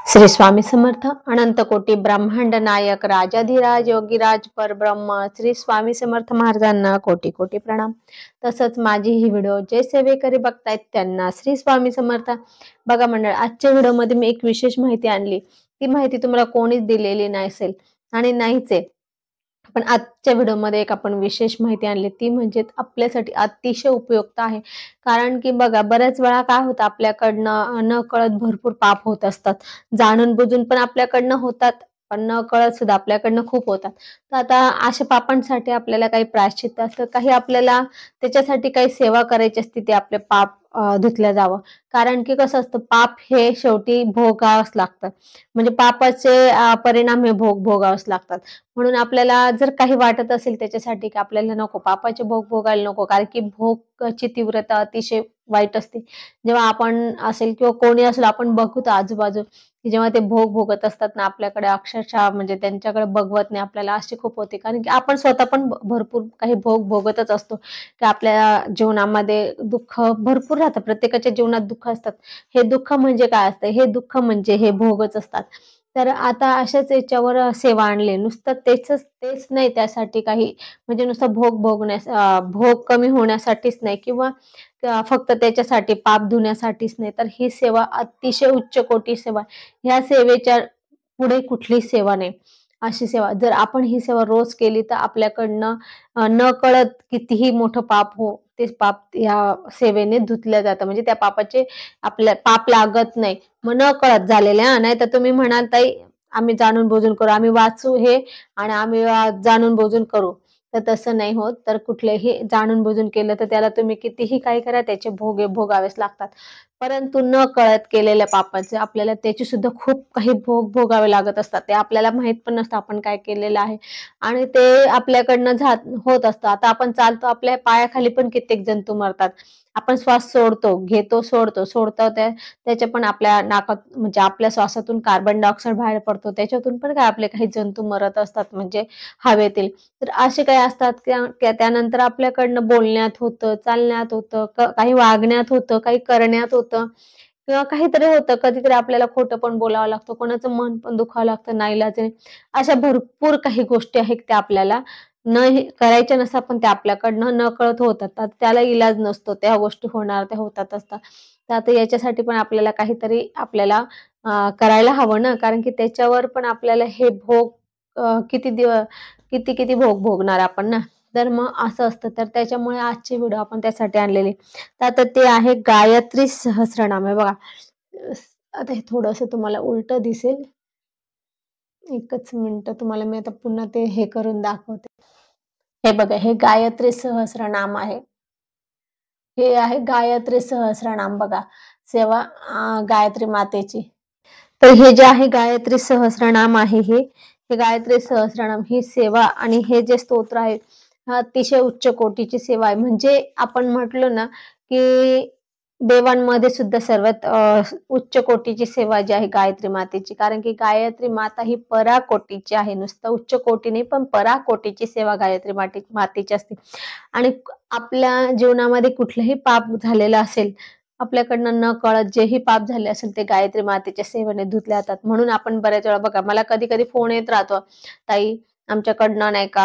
श्री स्वामी समर्थ अनंत कोटी ब्रह्मांड नायक राजाधिराज योगीराज परब्रह्म श्री स्वामी समर्थ महाराजांना कोटी कोटी प्रणाम। तसंच माझी ही व्हिडिओ जे सेवेकरी बघतायत त्यांना श्री स्वामी समर्थ। बघा मंडळ, आजच्या व्हिडिओमध्ये मी एक विशेष माहिती आणली। ती माहिती तुम्हाला कोणीच दिलेली नसेल आणि नाहीच आहे, पण आजच्या व्हिडिओमध्ये एक आपण विशेष माहिती आणली, ती म्हणजे आपल्यासाठी अतिशय उपयुक्त आहे। कारण की बघा, बऱ्याच वेळा काय होतं, आपल्याकडनं नकळत भरपूर पाप होत असतात, जाणून बुजून पण आपल्याकडनं होतात, पण नकळत सुद्धा आपल्याकडनं खूप होतात। तर आता अशा पापांसाठी आपल्याला काही प्रायश्चित्त असतं, काही आपल्याला त्याच्यासाठी काही सेवा करायची असते, ते आपले पाप धुतल्या जावं। कारण की कसं असतं, पाप हे शेवटी भोगावंच लागतं, म्हणजे पापाचे परिणाम हे भोगावंच लागतात। म्हणून आपल्याला जर काही वाटत असेल त्याच्यासाठी की आपल्याला नको, पापाचे भोग भोगायला नको, कारण की भोगची तीव्रता अतिशय वाईट असते। जेव्हा आपण असेल किंवा कोणी असेल, आपण बघतो आजूबाजू की जेव्हा ते भोग भोगत असतात ना, आपल्याकडे अक्षरशः म्हणजे त्यांच्याकडे बघवत नाही आपल्याला, अशी खूप होते। कारण की आपण स्वतः पण भरपूर काही भोग भोगतच असतो, की आपल्या जीवनामध्ये दुःख भरपूर राहतं, प्रत्येकाच्या जीवनात दुःख असतात। हे दुःख म्हणजे काय असतं, हे दुःख म्हणजे हे भोगच असतात। तर आता अशाच याच्यावर सेवा आणली, नुसतं तेच नाही, त्यासाठी काही म्हणजे नुसतं भोग कमी होण्यासाठीच नाही, किंवा फक्त त्याच्यासाठी पाप धुण्यासाठीच नाही, तर ही सेवा अतिशय उच्च कोटी सेवा। ह्या सेवेच्या पुढे कुठली सेवा नाही। अशी सेवा जर आपण ही सेवा रोज केली, तर आपल्याकडनं नकळत कितीही मोठं पाप हो, ते पाप या सेवेने धुतलं जातं, म्हणजे त्या पापाचे आपल्या पाप लागत नाही। मग नकळत झालेले, नाही तर तुम्ही म्हणाल ताई आम्ही जाणून बुजून करू, आम्ही वाचू हे आणि आम्ही जाणून बुजून करू, तर तसं नाही होत। तर कुठलेही जाणून बुजून केलं तर त्याला तुम्ही कितीही काही करा, त्याचे भोग भोगावेच लागतात। परंतु न कळत केलेल्या पापाचे आपल्याला त्याची सुद्धा खूप काही भोग भोगावे लागत असतात, ते आपल्याला माहित पण नसतं आपण काय केलेलं आहे, आणि ते आपल्याकडनं होत असतं। आता आपण चालतो, आपल्या पायाखाली पण कित्येक जंतू मरतात, आपण श्वास सोडतो, घेतो, सोडतो त्याच्या पण आपल्या नाकात म्हणजे आपल्या श्वासातून कार्बन डायऑक्साईड बाहेर पडतो, त्याच्यातून पण काय आपले काही जंतू मरत असतात, म्हणजे हवेतील। तर असे काही असतात त्यानंतर आपल्याकडनं बोलण्यात होतं, चालण्यात होतं, काही वागण्यात होतं, काही करण्यात होतं, किंवा काहीतरी होतं, कधीतरी आपल्याला खोटं पण बोलावं लागतं, कोणाचं मन पण दुखावं लागतं नाईलाजाने। अशा भरपूर काही गोष्टी आहेत त्या आपल्याला करायच्या नसतात, पण त्या आपल्याकडनं नकळत होतात, तर त्याला इलाज नसतो, त्या गोष्टी होणार, त्या होतात असतात। तर आता याच्यासाठी पण आपल्याला काहीतरी करायला हवं ना, कारण की त्याच्यावर पण आपल्याला हे भोग किती किती भोग भोगणार आपण ना। तर मग असं असतं, तर त्याच्यामुळे आजची व्हिडिओ आपण त्यासाठी आणलेली। तर आता ते आहे गायत्री सहस्रनाम आहे बघा। आता हे थोडंसं तुम्हाला उलट दिसेल, एकच मिनिट, तुम्हाला मी आता पुन्हा ते हे करून दाखवते। हे बघा, हे गायत्री सहस्रनाम आहे, हे आहे गायत्री सहस्रनाम बघा, सेवा गायत्री मातेची। तर हे जे आहे गायत्री सहस्रनाम आहे, हे गायत्री सहस्रनाम ही सेवा आणि हे जे स्तोत्र आहे, हा अतिशय उच्च कोटीची सेवा आहे। म्हणजे आपण म्हटलो ना, की देवांमध्ये सुद्धा सर्वात उच्च कोटीची सेवा जी आहे गायत्री मातेची, कारण की गायत्री माता ही पराकोटीची आहे, नुसतं उच्च कोटी नाही, पण पराकोटीची सेवा गायत्री मातेची असते। आणि आपल्या जीवनामध्ये कुठलंही पाप झालेलं असेल, आपल्याकडनं न कळत जेही पाप झाले असेल, ते गायत्री मातेच्या सेवेने धुतले जातात। म्हणून आपण बऱ्याच वेळा बघा, मला कधी कधी फोन येत राहतो, ताई आमच्याकडनं नाही का,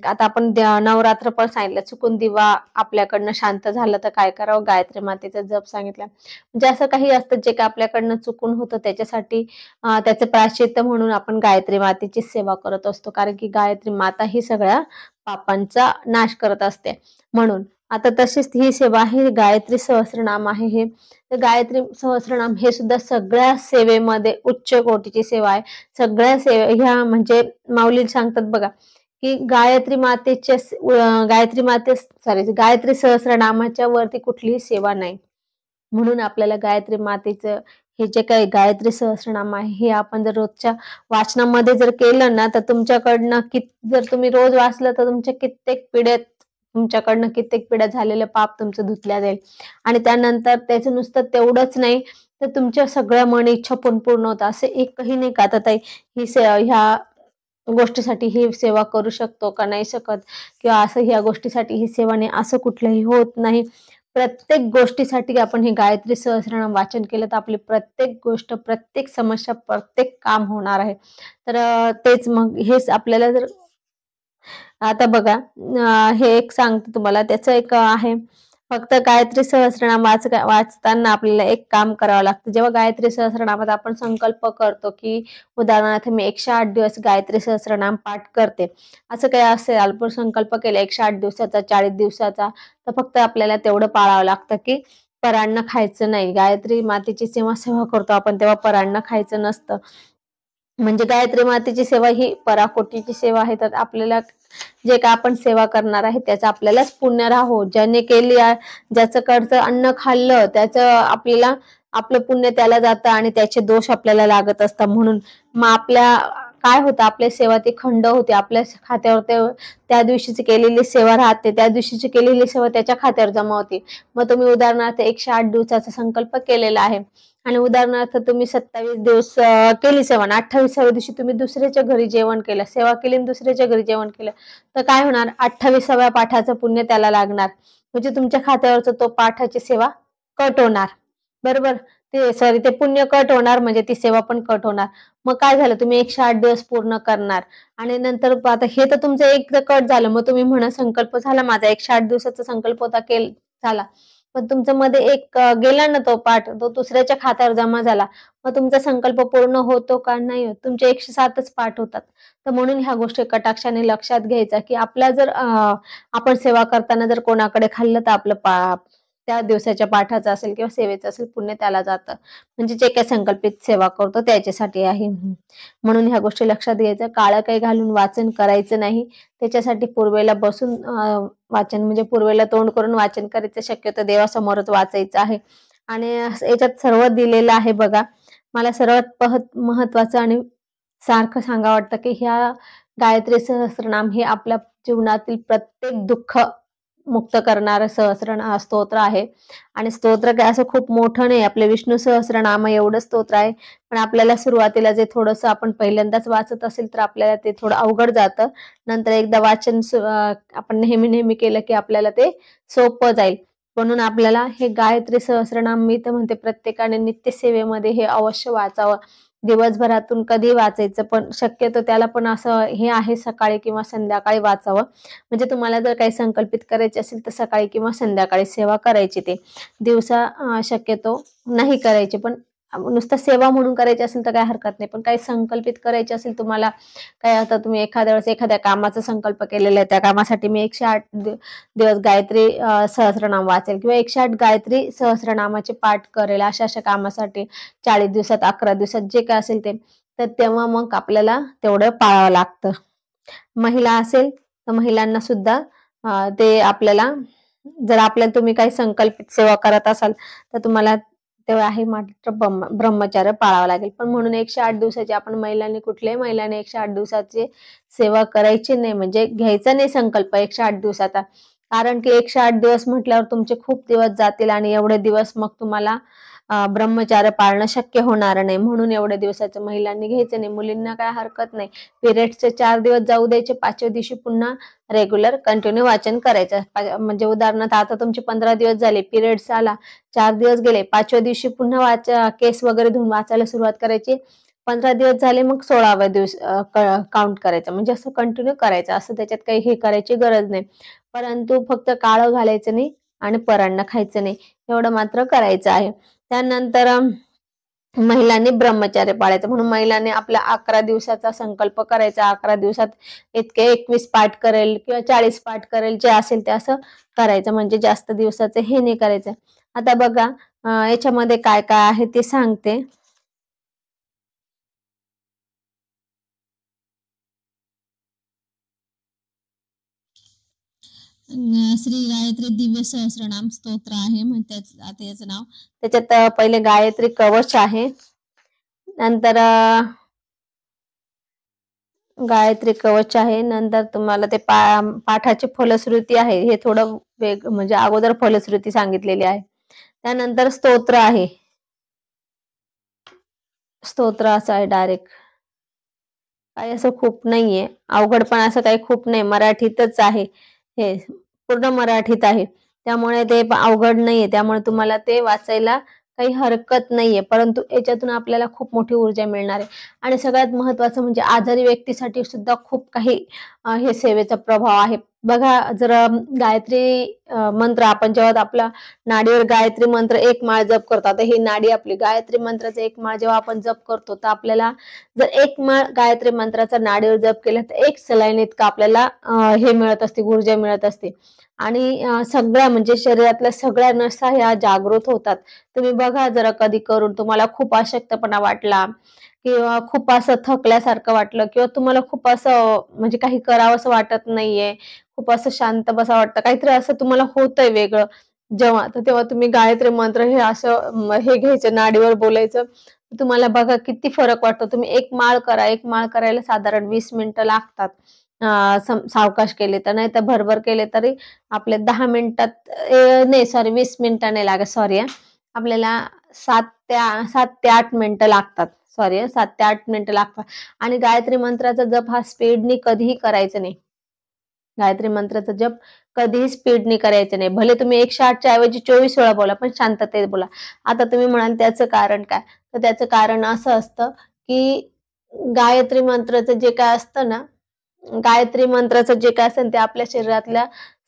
आता आपण नवरात्र पण सांगितलं, चुकून दिवा आपल्याकडनं शांत झालं तर काय करावं, गायत्री मातेचा जप सांगितला। म्हणजे असं काही असतं जे काय आपल्याकडनं चुकून होतं, त्याच्यासाठी त्याचं प्रायश्चित्त म्हणून आपण गायत्री मातेची सेवा करत असतो, कारण की गायत्री माता ही सगळ्या पापांचा नाश करत असते। म्हणून आता तशीच ही सेवा आहे, गायत्री सहस्रनाम आहे हे। तर गायत्री सहस्रनाम हे सुद्धा सगळ्या सेवेमध्ये उच्च कोटीची सेवा आहे। सगळ्या ह्या म्हणजे माऊली सांगतात बघा, की गायत्री सहस्रनामाच्या वरती कुठलीही सेवा नाही। म्हणून आपल्याला गायत्री मातेचं हे जे काही गायत्री सहस्रनाम आहे, हे आपण जर रोजच्या वाचनामध्ये जर केलं ना, तर तुमच्याकडनं जर तुम्ही रोज वाचलं, तर तुमच्याकडनं कित्येक पिढ्या झालेलं पाप तुमचं धुतल्या जाईल। आणि त्यानंतर त्याचं नुसतं तेवढंच नाही, तर तुमच्या सगळ्या मन इच्छा पण पूर्ण होतात। असं एकही नाही का आता ताई ह्या गोष्टीसाठी ही सेवा करू शकतो का नाही शकत, किंवा असं ह्या गोष्टीसाठी ही सेवा नाही, असं कुठलंही होत नाही। प्रत्येक गोष्टीसाठी आपण हे गायत्री सहस्रनाम वाचन केलं तर आपली प्रत्येक गोष्ट, प्रत्येक समस्या, प्रत्येक काम होणार आहे. तर तेच मग हेच आपल्याला जर आता बघा हे एक सांगते तुम्हाला त्याचं एक आहे. फक्त गायत्री सहस्रनाम वाचताना आपल्याला एक काम करावं लागतं. जेव्हा गायत्री सहस्रनामात आपण संकल्प करतो, की उदाहरणार्थ मी 108 दिवस गायत्री सहस्रनाम पाठ करते. असं काही असेल अल्प संकल्प केला 108 दिवसाचा, 40 दिवसाचा, तर फक्त आपल्याला तेवढं पाळावं लागतं, की परान्न खायचं नाही. गायत्री मातेची जेव्हा सेवा करतो आपण तेव्हा परान्न खायचं नसतं. म्हणजे गायत्री मातेची सेवा ही पराकोटीची सेवा आहे. तर आपल्याला जे काय आपण सेवा करणार आहे त्याचं आपल्यालाच पुण्य राहो. ज्याने केली ज्याचं कडचं अन्न खाल्लं त्याचं आपल्याला आपलं पुण्य त्याला जातं आणि त्याचे दोष आपल्याला लागत असतात. म्हणून मग आपल्या काय होतं आपली सेवा ती खंड होते. आपल्या खात्यावर त्या दिवशीची केलेली सेवा राहते. त्या दिवशीची केलेली सेवा त्याच्या खात्यावर जमा होते. मग तुम्ही उदाहरणार्थ 108 दिवसाचा संकल्प केलेला आहे आणि उदाहरणार्थ तुम्ही 27 दिवस केली सेवा आणि 28व्या दिवशी तुम्ही दुसऱ्याच्या घरी जेवण केलं, सेवा केली आणि दुसऱ्याच्या घरी जेवण केलं, तर काय होणार? 28व्या पाठाचं पुण्य त्याला लागणार. म्हणजे तुमच्या खात्यावरचं तो पाठाची सेवा कट होणार. बरोबर? ते पुण्य कट होणार म्हणजे ती सेवा पण कट होणार. मग काय झालं? तुम्ही 108 दिवस पूर्ण करणार आणि नंतर आता हे तर तुमचं एक कट झालं. मग तुम्ही म्हणा संकल्प झाला माझा 108 दिवसाचा संकल्प होता झाला. पण तुमच्या मध्ये एक गेला ना तो पाठ, तो दुसऱ्याच्या खात्यावर जमा झाला. मग तुमचा संकल्प पूर्ण होतो का? नाही होत. तुमचे 107च पाठ होतात. तर म्हणून ह्या गोष्टी कटाक्षाने लक्षात घ्यायच्या, की आपल्या जर आपण सेवा करताना जर कोणाकडे खाल्लं तर आपलं त्या दिवसाच्या पाठाचं असेल किंवा सेवेचं असेल पुण्य त्याला जातं. म्हणजे जे काही संकल्पित सेवा करतो त्याच्यासाठी आहे. म्हणून ह्या गोष्टी लक्षात घ्यायच्या. काळं काही घालून वाचन करायचं नाही. त्याच्यासाठी पूर्वेला बसून वाचन म्हणजे पूर्वेला तोंड करून वाचन करायचं. शक्यतो देवासमोरच वाचायचं आहे आणि याच्यात सर्व दिलेलं आहे बघा. मला सर्वात महत्वाचं आणि सारखं सांगा वाटतं, की ह्या गायत्री सहस्रनाम हे आपल्या जीवनातील प्रत्येक दुःख मुक्त करणारं स्तोत्र आहे आणि स्तोत्र काय असं खूप मोठं नाही. आपले विष्णू सहस्रनाम एवढं स्तोत्र आहे. पण आपल्याला सुरुवातीला जे थोडंसं आपण पहिल्यांदाच वाचत असेल तर आपल्याला ते थोडं अवघड जातं. नंतर एकदा वाचन आपण नेहमी केलं की आपल्याला ते सोपं जाईल. म्हणून आपल्याला हे गायत्री सहस्रनाम मी तर म्हणते प्रत्येकाने नित्यसेवेमध्ये हे अवश्य वाचावं. दिवसभरातून कधी वाचायचं पण शक्यतो त्याला पण असं हे आहे सकाळी किंवा संध्याकाळी वाचावं. म्हणजे तुम्हाला जर काही संकल्पित करायचे असेल तर सकाळी किंवा संध्याकाळी सेवा करायची ते. दिवसा शक्यतो नाही करायची पण नुसतं सेवा म्हणून करायची असेल तर काही हरकत नाही. पण काही संकल्पित करायचे असेल तुम्हाला काय आता तुम्ही एखाद्या वेळेस एखाद्या कामाचा संकल्प केलेला आहे त्या कामासाठी मी 108 दिवस गायत्री सहस्रनाम वाचेल किंवा 108 गायत्री सहस्रनामाचे पाठ करेल अशा कामासाठी 40 दिवसात 11 दिवसात जे काय असेल ते तर तेव्हा मग आपल्याला तेवढं पाळावं लागतं. महिला असेल तर महिलांना सुद्धा ते आपल्याला जर आपल्याला तुम्ही काही संकल्पित सेवा करत असाल तर तुम्हाला तेव्हा आहे मात्र ब्रह्मचर्य पाळावं लागेल. पण म्हणून 108 दिवसाची आपण महिलांनी कुठल्याही महिलांनी 108 दिवसाची सेवा करायची नाही म्हणजे घ्यायचा नाही संकल्प 108 दिवसाचा. कारण की 108 दिवस म्हटल्यावर तुमचे खूप दिवस जातील आणि एवढे दिवस मग तुम्हाला ब्रह्मचर्य पाळणं शक्य होणार नाही. म्हणून एवढ्या दिवसाचं महिलांनी घ्यायचं नाही. मुलींना काय हरकत नाही. पिरियड्सचे 4 दिवस जाऊ द्यायचे, 5व्या दिवशी पुन्हा रेग्युलर कंटिन्यू वाचन करायचं. म्हणजे उदाहरणार्थ आता तुमचे 15 दिवस झाले, पिरियड्स आला, 4 दिवस गेले, 5व्या दिवशी पुन्हा केस वगैरे धुवून वाचायला सुरुवात करायची. 15 दिवस झाले मग 16व्या दिवस काउंट करायचं. म्हणजे असं कंटिन्यू करायचं. असं त्याच्यात काही हे करायची गरज नाही. परंतु फक्त काळं घालायचं नाही आणि परान्न खायचं नाही. एवढं मात्र करायचं आहे. त्यानंतर महिलांनी ब्रह्मचर्य पाळायचं म्हणून महिलांनी आपल्या 11 दिवसाचा संकल्प करायचा. 11 दिवसात इतके 21 पाठ करेल किंवा 40 पाठ करेल जे असेल ते असं करायचं म्हणजे जास्त दिवसाचं हे नाही करायचं. आता बघा याच्यामध्ये काय काय आहे ते सांगते. श्री गायत्री दिव्य सहस्रनाम स्तोत्र आहे म्हणजे आता याचं नाव. त्याच्यात पहिले गायत्री कवच आहे. नंतर गायत्री कवच आहे. नंतर तुम्हाला ते पाठाची फलश्रुती आहे. हे थोडं म्हणजे अगोदर फलश्रुती सांगितलेली आहे. त्यानंतर स्तोत्र आहे. स्तोत्र असं आहे डायरेक्ट. काही असं खूप नाहीये. अवघड पण असं काही खूप नाही. मराठीतच आहे. हे पूर्ण मराठीत आहे. त्यामुळे ते अवघड नाहीये, त्यामुळे तुम्हाला ते वाचायला काही हरकत नाहीये. परंतु याच्यातून आपल्याला खूप मोठी ऊर्जा मिळणार आहे. आणि सगळ्यात महत्त्वाचं म्हणजे आजारी व्यक्तीसाठी सुद्धा खूप काही हे सेवेचा प्रभाव आहे. बघा, जर गायत्री मंत्र आपण जेव्हा आपला नाडीवर गायत्री मंत्र 1 माळ जप करतो. आता ही नाडी आपली गायत्री मंत्राचा 1 माळ जेव्हा आपण जप करतो, तर आपल्याला जर 1 माळ गायत्री मंत्राचा नाडीवर जप केला तर 1 सलाईन इतकं आपल्याला हे मिळत असते, ऊर्जा मिळत असते. आणि सगळ्या म्हणजे शरीरातल्या सगळ्या नसा ह्या जागृत होतात. तुम्ही बघा जरा कधी करून, तुम्हाला खूप अशक्तपणा वाटला किंवा खूप असं थकल्यासारखं वाटलं किंवा तुम्हाला खूप असं म्हणजे काही करावंसं वाटत नाहीये, खूप असं शांत बसावं वाटतं, काहीतरी असं तुम्हाला होतंय वेगळं जेव्हा, तर तेव्हा तुम्ही गायत्री मंत्र हे असं हे घ्यायचं, नाडीवर बोलायचं. तुम्हाला बघा किती फरक वाटतो. तुम्ही 1 माळ करा. 1 माळ करायला साधारण 20 मिनिटं लागतात. सावकाश केले तर, नाहीतर भरभर केले तरी आपले 10 मिनिटात नाही सॉरी 20 मिनिटं नाही लागत, सॉरी हां. आपल्याला 7 ते 8 मिनिटं लागतात. सॉरी हां, 7 ते 8 मिनिटं लागतात. आणि गायत्री मंत्राचा जप हा स्पीडनी कधीही करायचा नाही. गायत्री मंत्राचा जप कधीही स्पीडनी करायचं नाही. भले तुम्ही 108च्या ऐवजी 24 वेळा बोला, पण शांततेत बोला. आता तुम्ही म्हणाल त्याचं कारण काय? तर त्याचं कारण असं असतं, की गायत्री मंत्राचं जे काय असतं ना, गायत्री मंत्राचं जे काय असेल ते आपल्या शरीरातल्या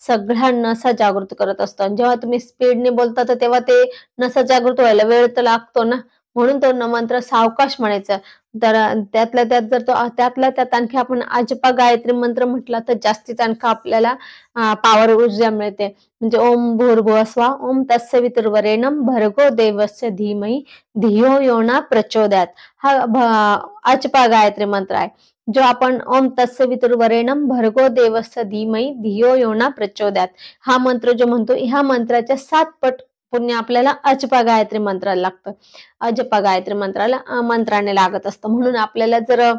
सगळ्या नसा जागृत करत असतं. आणि जेव्हा तुम्ही स्पीडने बोलता तर तेव्हा ते नसा जागृत व्हायला वेळ तर लागतो ना. म्हणून तो मंत्र सावकाश म्हणायचा. तर त्यातल्या त्यात जर तो त्यातल्या त्यात आणखी आपण अजपा गायत्री मंत्र म्हटला तर जास्तीच आणखी आपल्याला पॉवर ऊर्जा मिळते. म्हणजे ओम भूर्भुवः स्वः, ओम तत्सवितुर्वरेण्यं, भर्गो देवस्य धीमहि, धियो यो न प्रचोदयात्. हा अजपा गायत्री मंत्र आहे. जो आपण ओम तत्सवितुर्वरेण्यं, भर्गो देवस्य धीमहि, धियो यो न प्रचोदयात् हा मंत्र जो म्हणतो, ह्या मंत्राच्या 7 पट पुण्य आपल्याला अजपा गायत्री मंत्राला लागतं. अजपा गायत्री मंत्राने लागत असतं. म्हणून आपल्याला जर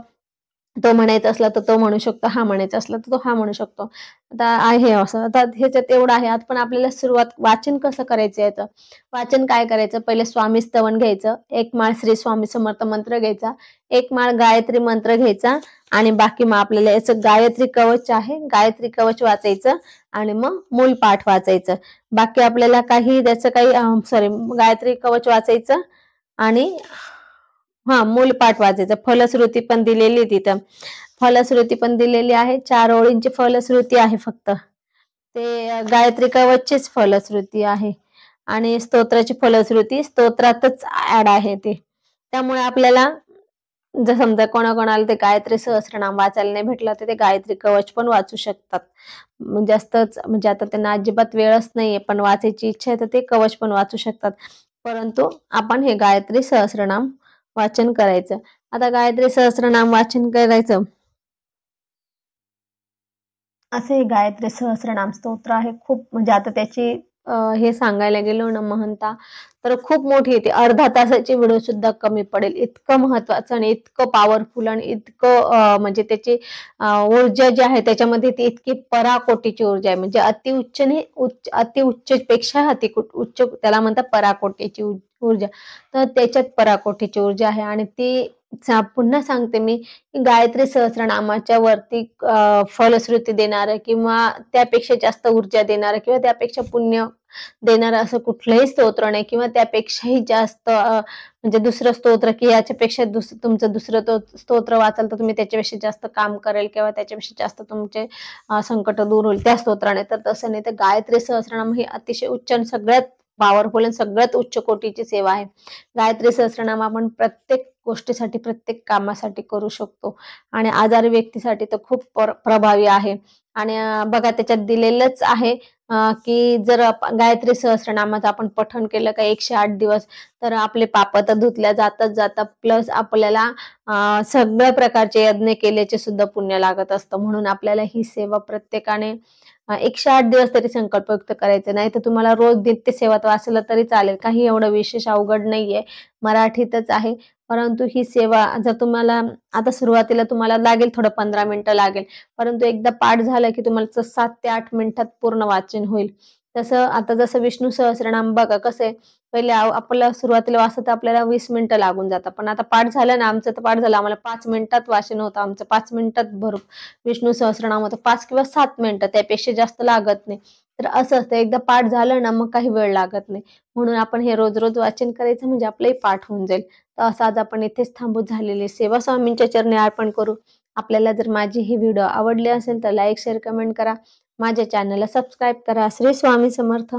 तो म्हणायचा असला तर तो म्हणू शकतो, हा म्हणायचा असला तर तो हा म्हणू शकतो. आता आहे असं. आता ह्याच्यात एवढं आहे. आता पण आपल्याला सुरुवात वाचन कसं करायचं याचं? वाचन काय करायचं? पहिले स्वामी स्तवन घ्यायचं, 1 माळ श्री स्वामी समर्थ मंत्र घ्यायचा, 1 माळ गायत्री मंत्र घ्यायचा आणि बाकी मग आपल्याला याचं गायत्री कवच आहे, गायत्री कवच वाचायचं आणि मग मूलपाठ वाचायचं. बाकी आपल्याला काही त्याचं काही सॉरी गायत्री कवच वाचायचं आणि मूलपाठ वाचायचं. फलश्रुती पण दिलेली तिथं. फलश्रुती पण दिलेली आहे. 4 ओळींची फलश्रुती आहे फक्त. ते गायत्री कवचचीच फलश्रुती आहे आणि स्तोत्राची फलश्रुती स्तोत्रातच ॲड आहे ते. त्यामुळे आपल्याला जर समजा कोणाकोणाला ते गायत्री सहस्त्रनाम वाचायला नाही भेटलं तर ते गायत्री कवच पण वाचू शकतात. जास्तच म्हणजे आता त्यांना अजिबात वेळच नाहीये पण वाचायची इच्छा आहे तर ते कवच पण वाचू शकतात. परंतु आपण हे गायत्री सहस्त्रनाम वाचन करायचं. आता गायत्री सहस्त्रनाम वाचन करायचं. असे हे गायत्री सहस्त्रनाम स्तोत्र आहे. खूप म्हणजे आता त्याची हे सांगायला गेलो ना महत्ता तर खूप मोठी येते. अर्धा तासाची व्हिडिओ सुद्धा कमी पडेल. इतकं महत्वाचं आणि इतकं पॉवरफुल आणि इतकं म्हणजे त्याची ऊर्जा जी आहे त्याच्यामध्ये ती इतकी पराकोटीची ऊर्जा आहे. म्हणजे अतिउच्चने अतिउच्चपेक्षा उच्च त्याला म्हणतात पराकोटीची ऊर्जा. तर त्याच्यात पराकोटीची ऊर्जा आहे आणि ती पुन्हा सांगते मी, गायत्री सहस्रनामाच्या वरती फलश्रुती देणारं किंवा त्यापेक्षा जास्त ऊर्जा देणारं किंवा त्यापेक्षा पुण्य देणारं असं कुठलंही स्तोत्र नाही किंवा त्यापेक्षाही जास्त म्हणजे दुसरं स्तोत्र की याच्यापेक्षा तुमचं दुसरं स्तोत्र वाचाल तर तुम्ही त्याच्यापेक्षा जास्त काम करेल किंवा त्याच्यापेक्षा जास्त तुमचे संकट दूर होईल त्या स्तोत्राने. तर तसं नाही. तर गायत्री सहस्रनाम ही अतिशय उच्च आणि सगळ्यात पॉवरफुल आणि सगळ्यात उच्च कोटीची सेवा आहे. गायत्री सहस्रनाम आपण प्रत्येक गोष्टीसाठी, प्रत्येक कामासाठी करू शकतो आणि आजारी व्यक्तीसाठी तर खूप प्रभावी आहे. आणि बघा त्याच्यात दिलेलंच आहे की जर गायत्री सहस्रनामाचं आपण पठण केलं का 108 दिवस तर आपले पाप तर धुतल्या जातात प्लस आपल्याला सगळ्या प्रकारचे यज्ञ केल्याचे सुद्धा पुण्य लागत असतं. म्हणून आपल्याला ही सेवा प्रत्येकाने 108 दिवस तरी संकल्प व्यक्त करायचे. नाही तर तुम्हाला रोज नित्य सेवा वाचलं तरी चालेल. काही एवढं विशेष अवघड नाहीये. मराठीतच आहे. परंतु ही सेवा जर तुम्हाला आता सुरुवातीला तुम्हाला लागेल थोडं 15 मिनिटं लागेल. परंतु एकदा पाठ झालं की तुम्हाला 7 ते 8 मिनिटात पूर्ण वाचन होईल. तसं आता जसं विष्णू सहस्त्रनाम बघा कसं आहे, पहिले आपल्याला सुरुवातीला वाचता आपल्याला 20 मिनिटं लागून जातात. पण आता पाठ झालं ना, आमचं तर पाठ झालं आम्हाला 5 मिनिटात वाचन होतं आमचं. 5 मिनिटात विष्णू सहस्त्रनाम होतं. 5 किंवा 7 मिनिटं त्यापेक्षा जास्त लागत नाही. तर असं असतं, एकदा पाठ झालं ना मग काही वेळ लागत नाही. म्हणून आपण हे रोज-रोज वाचन करायचं म्हणजे आपलंही पाठ होऊन जाईल. तर असं आज आपण इथेच थांबू. झालेली सेवा स्वामींच्या चरणी अर्पण करू. आपल्याला जर माझी ही व्हिडिओ आवडली असेल तर लाईक, शेअर, कमेंट करा. माझ्या चॅनलला सबस्क्राईब करा. श्री स्वामी समर्थ.